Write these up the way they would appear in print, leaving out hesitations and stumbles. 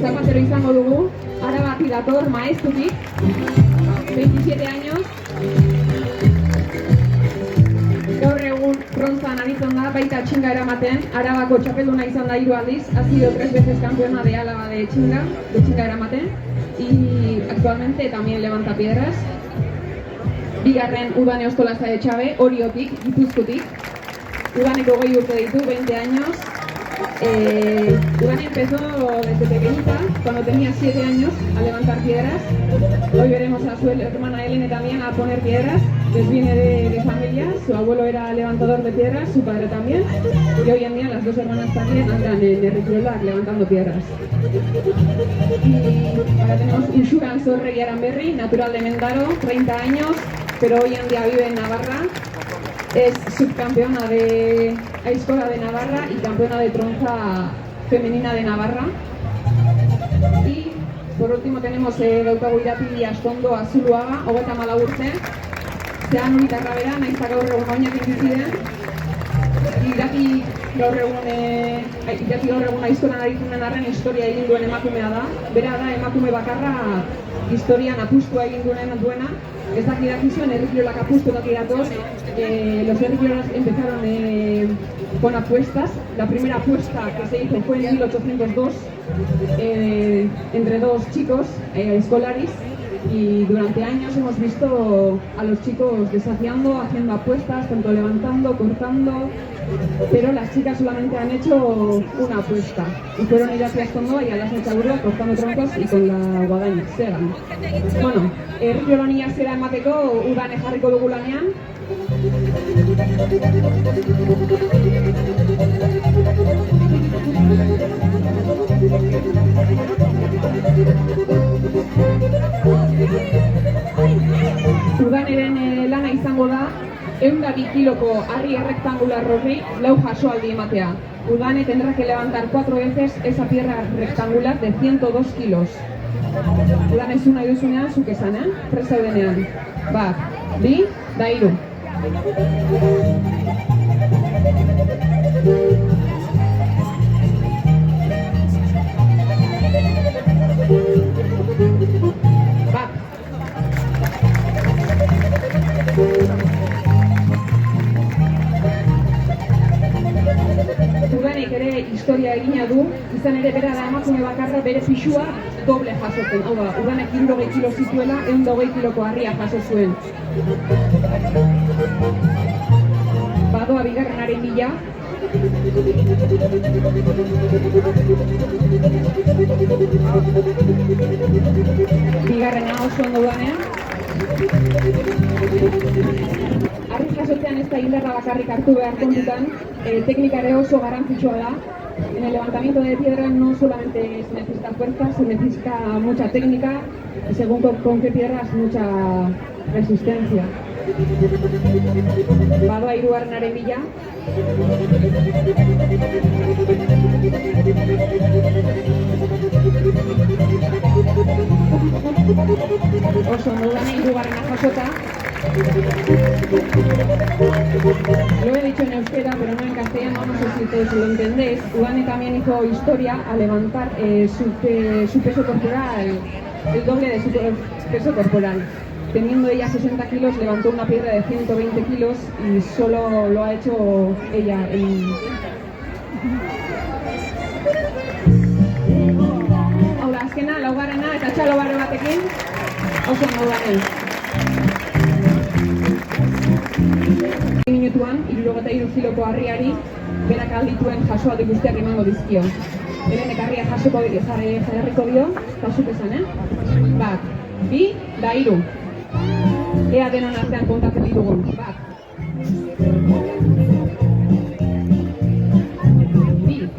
zapatero izango dugu, Arabatik dator, Maeztutik, 27 años. Gaur egun bronzan aritzen da, baita txinga eramaten, Arabako txapelduna izan da 3 aldiz, ha sido 3 veces campeona de Álava de txinga eramaten, y actualmente también levanta piedras. Bigarren Udane Ostolaza de Txabe, Oriotik, Gipuzkotik. Udaneko 20 urte ditu, 20 años. Udane empezó desde pequeñita, cuando tenía 7 años, a levantar piedras. Hoy veremos a su hermana Elene también a poner piedras. Les viene de familia, su abuelo era levantador de piedras, su padre también. Y hoy en día las 2 hermanas también andan en Errituelak levantando piedras. Y ahora tenemos Uxuran Zorregi Aranberri, natural de Mendaro, 30 años, pero hoy en día vive en Navarra. Es subcampeona de Aizkola de Navarra y campeona de tronza femenina de Navarra. Y por último tenemos daukagu Irati Astondo Azuluaga, 34 urte. Zean uritarra bera, nahiz eta gaur egun oinak biziren. Irati gaur egun aizkolan aritunen arren historia egin duen emakumea da. Bera da emakume bakarra historian apustua egin duena. Ez dakidaki zuen, herrikirolak apustuak datoz. Los herrikirolak empezaron con apuestas. La primera apuesta que se hizo fue en 1802 entre 2 chicos escolares. Y durante años hemos visto a los chicos desafiando, haciendo apuestas, tanto levantando, cortando, pero las chicas solamente han hecho una apuesta. Y fueron Irati Astondo y Alasan Txaburra cortando troncos y con la guadaña, zegan. Bueno, herriolonia zera emateko Udane jarriko dugu lanean. Udaneren lana izango da 102 kiloko harri errektangular horri 4 jasoaldi ematea. Udane tendrá que levantar 4 veces esa piedra rectangular de 102 kilos. Udane zuna iduzunean, zuk esan, prest zaudenean. 1, 2, 3. Udanek ere historia egina du, izan ere bera da emakume bakarra bere pisua doble jasotzen. Hau da, Udanek 60 kilo zituela, 120 kiloko harria jaso zuen. Badoa bigarrenaren bila. Bigarrena oso ondo Udanean. Harri jasotzean ez da indarra bakarrik hartu behar kontutan, teknika ere oso garrantzitsua da. En el levantamiento de piedra no solamente se necesita fuerza, se necesita mucha técnica y según con qué piedras, mucha resistencia. Badoa hirugarrenaren bila. Oso ondo Udane hirugarrena jasota. Lo he dicho en euskera, pero no en castellano, no sé si todos lo entendéis. Udane también hizo historia a levantar su peso corporal, el doble de su peso corporal. Teniendo ella 60 kilos, levantó una piedra de 120 kilos y solo lo ha hecho ella. Ahora, azkena, laugarrena eta txalo barre batekin, oso Udane. Minutuan, 63 kiloko harriari, berak aldituen jasoaldi guztiak emango dizkio. Helenek harria jarriko dio, jasuk esan, 1, 2, 3. Ea denon artean kontatzen ditugun. 1, 2, 3.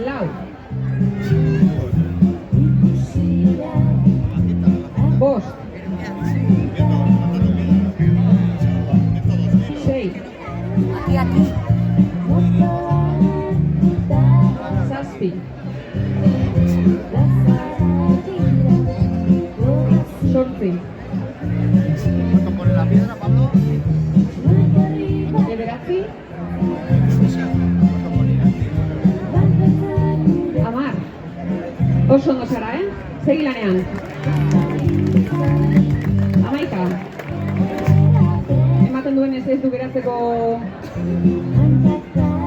Lau. 5. 6. Zazpi. 8. Bederatzi. 10. Oso ondo zara, Segi lanean. 11. Ematen duen ez du geratzeko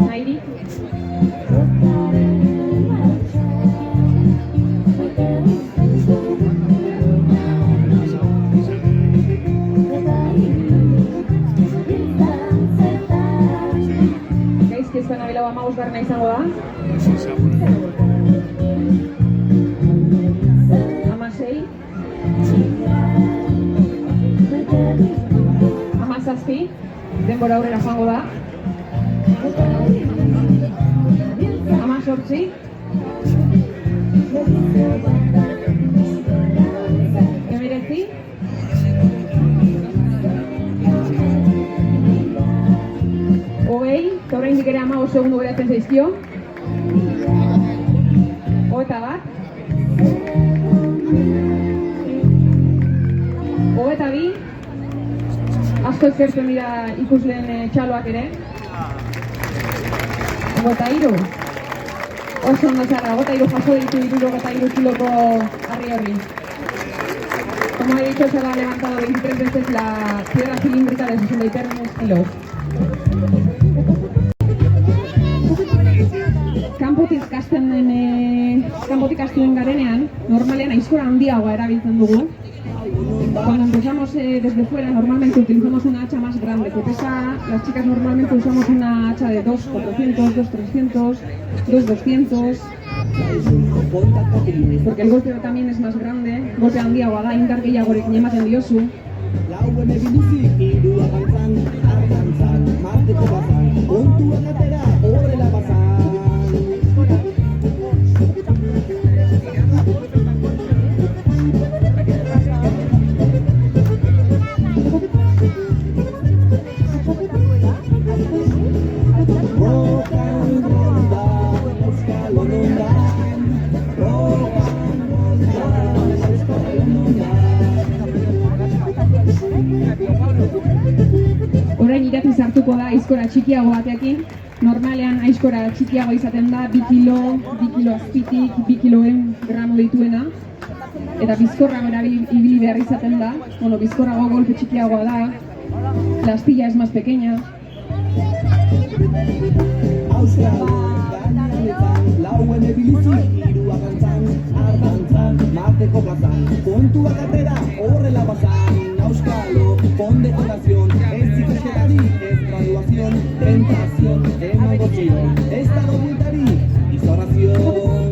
nahirik. 15 izango da. 16. 17. Denbora aurrera joango da. 18. 19. 20, eta oraindik ere 15 segundo geratzen zaizkio. 21. 22. Asko ezkertzen dira ikusleen txaloak ere. 23. Oso ondo zara, 23 jaso ditu 73 kiloko harri horri. Como he dicho, se ha levantado 23 veces la piedra cilíndrica de 63 kilos. Kanpotik hasten garenean, normalean aizkora handiagoa erabiltzen dugu. Cuando empezamos desde fuera, normalmente utilizamos una hacha más grande, que pesa, las chicas normalmente usamos una hacha de 2.400, 2.300, 2.200, porque el golpe también es más grande, golpe handiagoa da, indar gehiagorekin ematen diozu. Orain irati sartuko da aizkora txikiago batekin. Normalean aizkora txikiago izaten da 2 kilo azpitik, 2 kiloen gramo dituena. Eta bizkorrago ibili behar izaten da. Bueno, bizkorrago golpe txikiagoa da. La astilla es más pequeña. Kontuak atera horrela bazan, auskalo, pon decoración, ez ikusketari, ez graduación, tentación, emagozion, ez dago bultari, izorazion.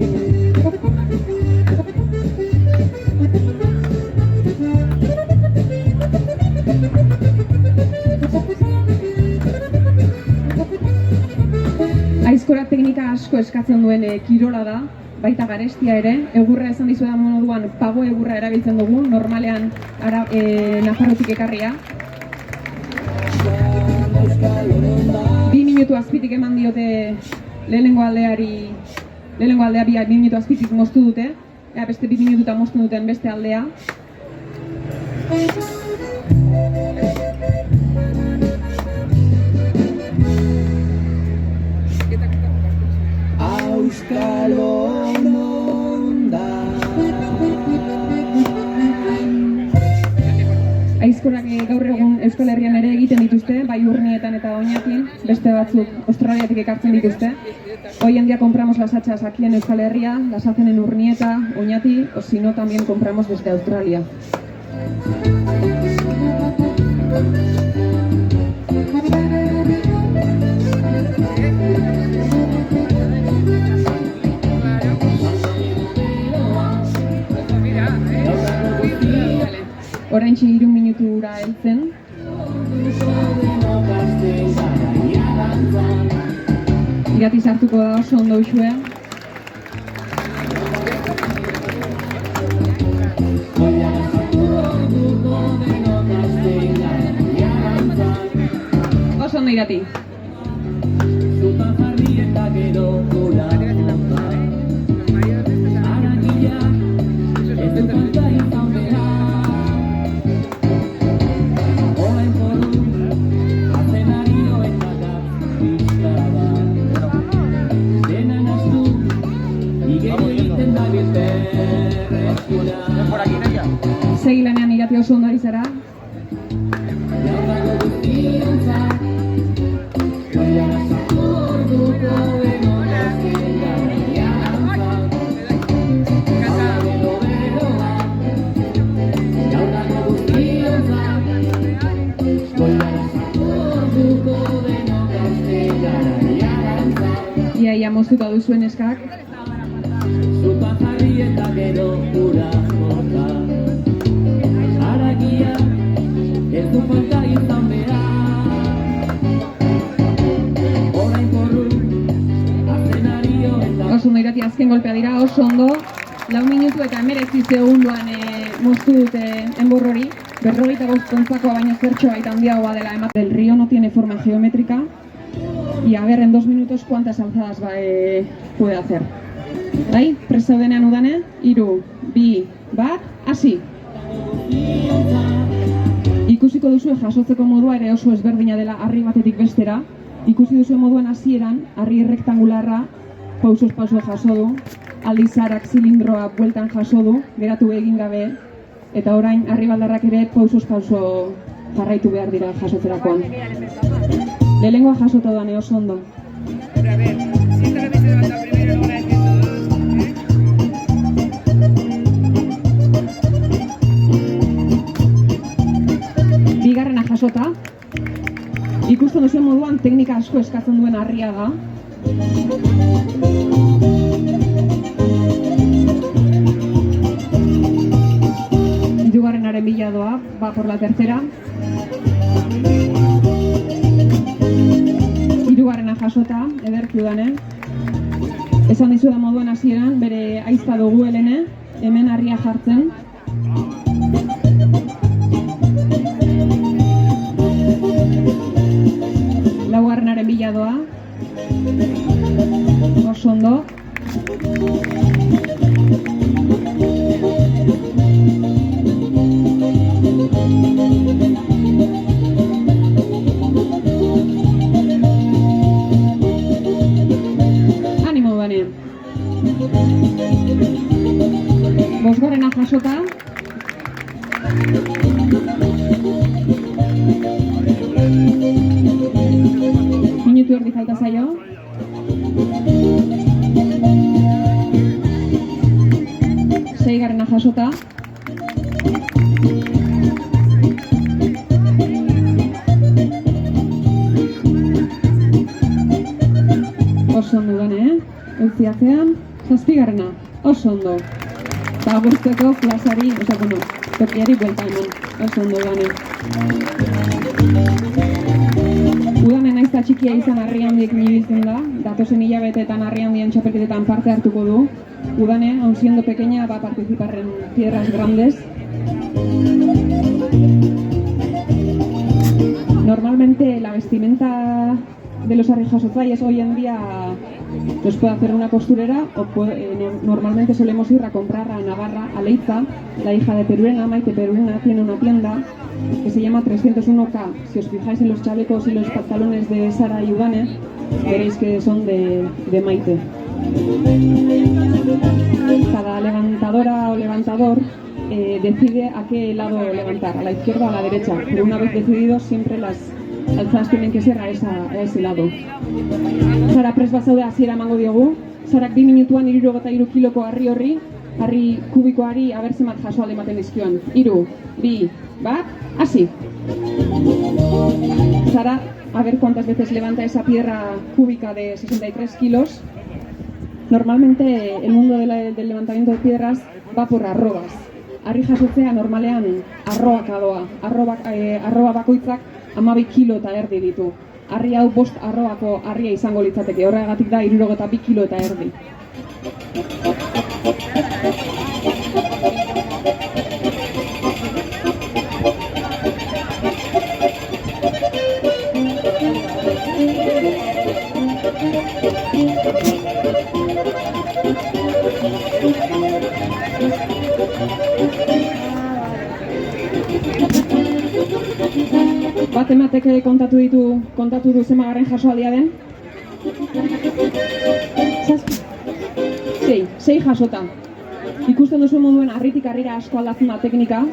Aizkora teknika asko eskatzen duen kirola da. Baita garestia ere, egurra esan dizuedan moduan pago egurra erabiltzen dugu, normalean Nafarrotik ekarria. 2 minutu azpitik eman diote lehenengo aldea 2 minutu azpitik moztu dute, beste 2 minututa moztu duten beste aldea. Auskalo nonda. Aizkorak gaur egun Euskal Herrian ere egiten dituzte, bai Urnietan eta Oñatin, beste batzuk Australiatik ekartzen dituzte. Hoy en día compramos las hachas aquí en Euskal Herria, las hacen en Urnieta, Oñati, o si no también compramos desde Australia. Oraintxe 3 minutura heltzen. Irati sartuko da oso ondo usue. Oso ondo Irati. moztuta duzuen eskak. Zupa jarri eta gero ura mota. Haragia ez du falta izan behar. Orain porru, azenario eta... Oso ondo irati, azken golpea dira, oso ondo. 4 minutu eta 19 segunduan moztu dute enborrori. 45 tonzakoa baino zertxo baita handiagoa dela ematen. El río no tiene forma geométrica. Y a ver, en 2 minutos, ¿cuántas alzadas puede hacer? Bai, prest zaudenean udane, 3, 2, 1, hasi! Ikusiko duzue jasotzeko modua ere oso ezberdina dela harri batetik bestera. Ikusi duzue moduan hasieran, harri rektangularra pausos pauso jaso du, aldiz Sarak zilindroa bueltan jaso du, geratu egin gabe, eta orain harri baldarrak ere pausos pauso jarraitu behar dira jasotzerakoan. Lehenengoa jasota doan oso ondo. A ver, si esta vez se levanta primero, luego la de 102, Bigarrena jasota. Ikusten duzuen moduan teknika asko eskatzen duen harria da. Hirugarrenaren bila doa, va por la tercera. Hirugarrena jasota, ederki udane. Esan dizuda moduan hasieran, bere aizta dugu helene, hemen harria jartzen. Laugarrenaren bila doa. Oso ondo. Animo banean. Bosgarrena jasota. Minutu erdi falta zaio. Seigarrena jasota. Oso ondo gane, Eutzi atzean. Zazpigarrena, oso ondo. Eta guzteko plazari, osako no, tokiari buelta eman. Oso ondo gane. Udanen naizta txikia izan harri handiek nibiltzen da, datozen hilabeteetan harri handien txapelketetan parte hartuko du. Udane, aun siendo pequeña, va a participar en tierras grandes. Normalmente la vestimenta de los arrijasotzailes hoy en día los puede hacer una costurera o normalmente solemos ir a comprar a Navarra, a Leitza, la hija de Peruena, Maite Peruena, tiene una tienda que se llama 301K. Si os fijáis en los chalecos y los pantalones de Sara y Udane, veréis que son de Maite. Cada levantadora o levantador decide a qué lado levantar, a la izquierda o a la derecha, pero una vez decidido siempre las alzadas tienen que ser a ese lado. Sara prest bazaude hasiera emango diogu. Sarak 2 minutuan 73 kiloko harri horri, harri kubikoari abertzemat jaso alde ematen dizkioan. 3, 2, 1, hasi! Sara, a ver cuántas veces levanta esa piedra cúbica de 63 kilos. Normalmente el mundo del levantamiento de piedras va por arrobas. Harri jasotzea normalean arroak doa. Arroba bakoitzak 12 kilo eta erdi ditu. Harri hau 5 arroako harria izango litzateke. Horregatik da 62 kilo eta erdi. Bat emateke kontatu du zemagarren jasoaldia den. 6 jasota. Ikusten duzu moduen harritik harrira asko aldatzen da teknika.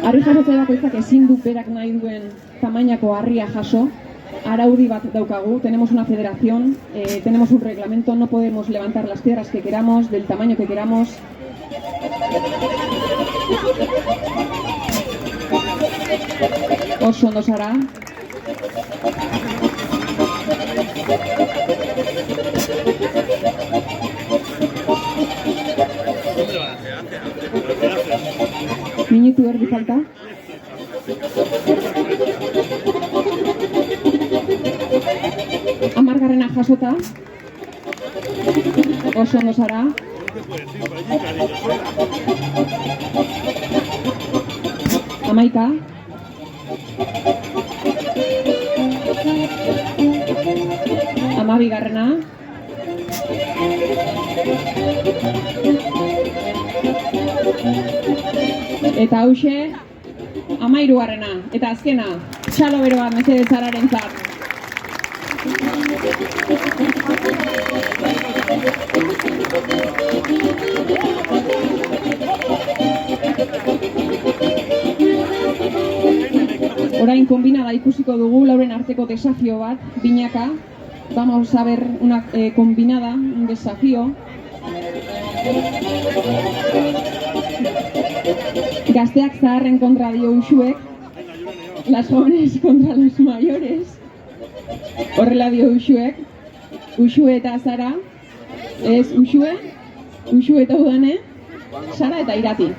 Harri jasotzaile bakoitzak ezin du berak nahi duen tamainako harria jaso. Araudi bat daukagu, tenemos una federación, tenemos un reglamento, no podemos levantar las piedras que queramos, del tamaño que queramos. Oso ondo Sara. Minutu erdi falta. Hamargarrena jasota. Oso ondo zara. Hamaika. Hamabigarrena. Eta hauxe, 13garrena. Eta azkena, txalo beroa mesedez Zararentzat. Orain kombinada ikusiko dugu, lauren arteko desafio bat, binaka. Vamos a ver una combinada, un desafío. Gazteak zaharren kontra dio Uxuek, las jóvenes contra los mayores. Horrela dio Uxuek, Uxue eta Zara, ez Uxue, Uxue eta Udane, Sara eta Irati.